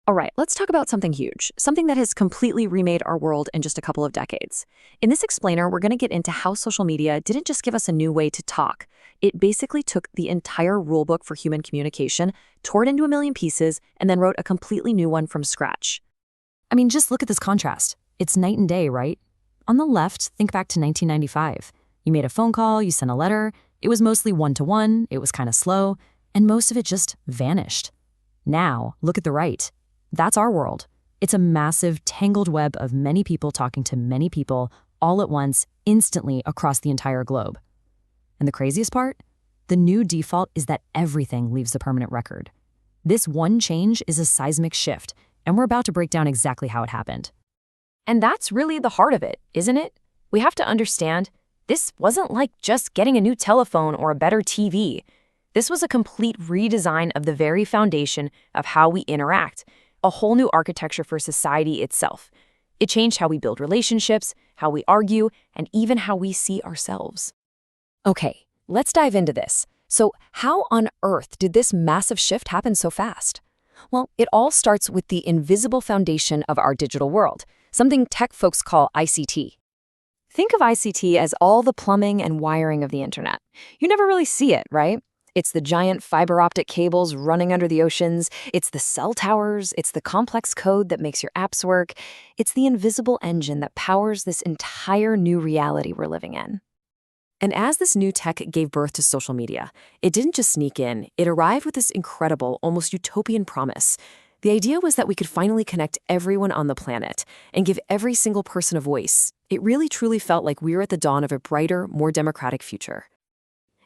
All right, let's talk about something huge, something that has completely remade our world in just a couple of decades. In this explainer, we're going to get into how social media didn't just give us a new way to talk. It basically took the entire rulebook for human communication, tore it into a million pieces, and then wrote a completely new one from scratch. I mean, just look at this contrast. It's night and day, right? On the left, think back to 1995. You made a phone call, you sent a letter. It was mostly one-to-one, it was kind of slow, and most of it just vanished. Now, look at the right. That's our world. It's a massive, tangled web of many people talking to many people all at once, instantly across the entire globe. And the craziest part? The new default is that everything leaves a permanent record. This one change is a seismic shift, and we're about to break down exactly how it happened. And that's really the heart of it, isn't it? We have to understand, this wasn't like just getting a new telephone or a better TV. This was a complete redesign of the very foundation of how we interact, a whole new architecture for society itself. It changed how we build relationships, how we argue, and even how we see ourselves. Okay, let's dive into this. So how on earth did this massive shift happen so fast? Well, it all starts with the invisible foundation of our digital world, something tech folks call ICT. Think of ICT as all the plumbing and wiring of the internet. You never really see it, right? It's the giant fiber optic cables running under the oceans. It's the cell towers. It's the complex code that makes your apps work. It's the invisible engine that powers this entire new reality we're living in. And as this new tech gave birth to social media, it didn't just sneak in. It arrived with this incredible, almost utopian promise. The idea was that we could finally connect everyone on the planet and give every single person a voice. It really truly felt like we were at the dawn of a brighter, more democratic future.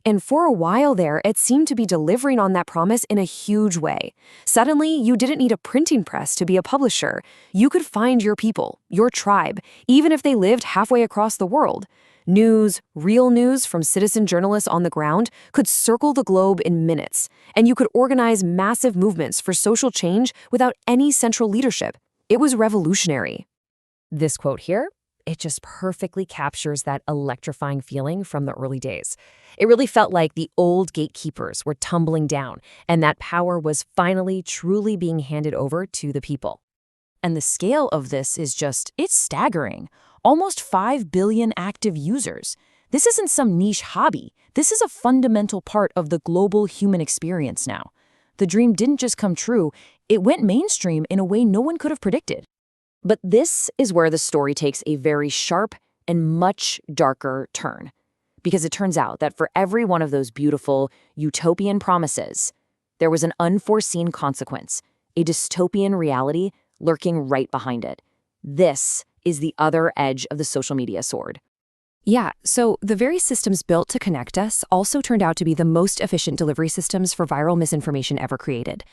And for a while there, it seemed to be delivering on that promise in a huge way. Suddenly, you didn't need a printing press to be a publisher. You could find your people, your tribe, even if they lived halfway across the world. News, real news from citizen journalists on the ground, could circle the globe in minutes, and you could organize massive movements for social change without any central leadership. It was revolutionary. This quote here, it just perfectly captures that electrifying feeling from the early days. It really felt like the old gatekeepers were tumbling down, and that power was finally truly being handed over to the people. And the scale of this is it's staggering. Almost 5 billion active users. This isn't some niche hobby. This is a fundamental part of the global human experience now. The dream didn't just come true, it went mainstream in a way no one could have predicted. But this is where the story takes a very sharp and much darker turn. Because it turns out that for every one of those beautiful, utopian promises, there was an unforeseen consequence, a dystopian reality lurking right behind it. This is the other edge of the social media sword. Yeah, so the very systems built to connect us also turned out to be the most efficient delivery systems for viral misinformation ever created.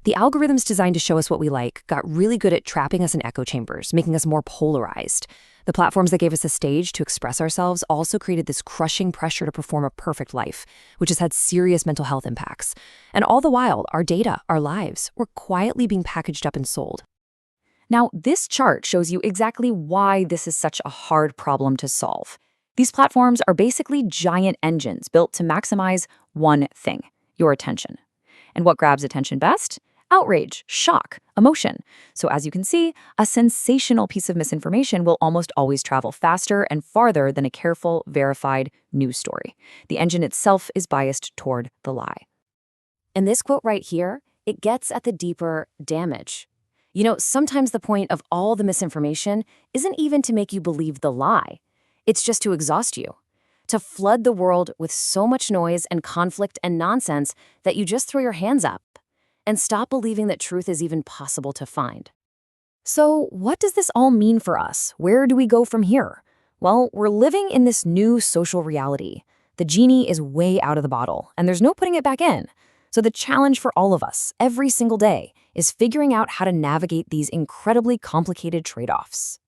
The algorithms designed to show us what we like got really good at trapping us in echo chambers, making us more polarized. The platforms that gave us a stage to express ourselves also created this crushing pressure to perform a perfect life, which has had serious mental health impacts. And all the while, our data, our lives, were quietly being packaged up and sold. Now, this chart shows you exactly why this is such a hard problem to solve. These platforms are basically giant engines built to maximize one thing, your attention. And what grabs attention best? Outrage, shock, emotion. So as you can see, a sensational piece of misinformation will almost always travel faster and farther than a careful, verified news story. The engine itself is biased toward the lie. And this quote right here, it gets at the deeper damage. You know, sometimes the point of all the misinformation isn't even to make you believe the lie. It's just to exhaust you, to flood the world with so much noise and conflict and nonsense that you just throw your hands up and stop believing that truth is even possible to find. So what does this all mean for us? Where do we go from here? Well, we're living in this new social reality. The genie is way out of the bottle, and there's no putting it back in. So the challenge for all of us, every single day, is figuring out how to navigate these incredibly complicated trade-offs.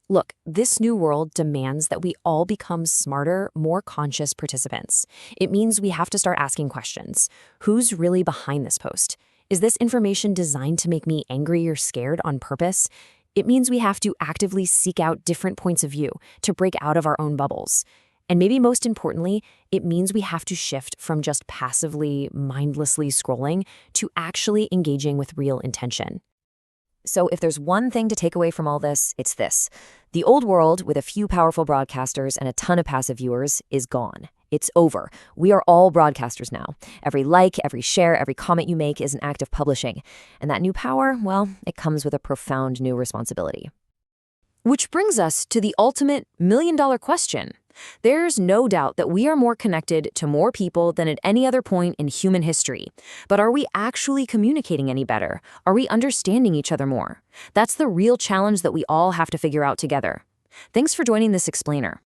Look, this new world demands that we all become smarter, more conscious participants. It means we have to start asking questions. Who's really behind this post? Is this information designed to make me angry or scared on purpose? It means we have to actively seek out different points of view to break out of our own bubbles. And maybe most importantly, it means we have to shift from just passively, mindlessly scrolling to actually engaging with real intention. So if there's one thing to take away from all this, it's this. The old world, with a few powerful broadcasters and a ton of passive viewers, is gone. It's over. We are all broadcasters now. Every like, every share, every comment you make is an act of publishing. And that new power, well, it comes with a profound new responsibility. Which brings us to the ultimate million-dollar question. There's no doubt that we are more connected to more people than at any other point in human history. But are we actually communicating any better? Are we understanding each other more? That's the real challenge that we all have to figure out together. Thanks for joining this explainer.